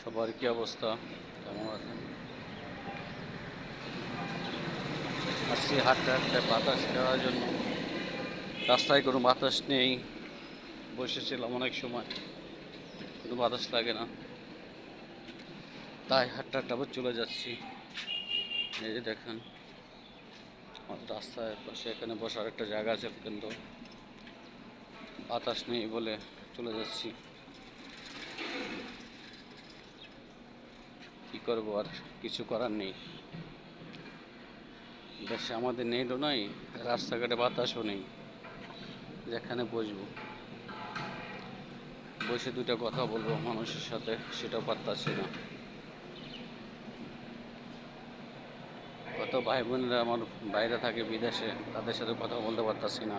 সবার কি অবস্থা? কেমন আছেন? আসছি হাঁটতে হাঁটতে বাতাস খাওয়ার জন্য। রাস্তায় কোনো বাতাস নেই। বসেছিলাম অনেক সময়, কোনো বাতাস লাগে না, তাই হাঁটতে হাঁটতে আবার চলে যাচ্ছি। এই যে দেখেন, আমাদের রাস্তায় পাশে এখানে বসার একটা জায়গা আছে, কিন্তু বাতাস নেই বলে চলে যাচ্ছি। কি করবো আর, কিছু করার নেই। দেশে আমাদের নেটও নাই, রাস্তাঘাটে বাতাসও নেই, যেখানে বসবো, বসে দুটো কথা বলবো মানুষের সাথে, সেটাও পারতাছি না। কত ভাই বোনেরা আমার বাইরে থাকে বিদেশে, তাদের সাথে কথা বলতে পারতাছি না।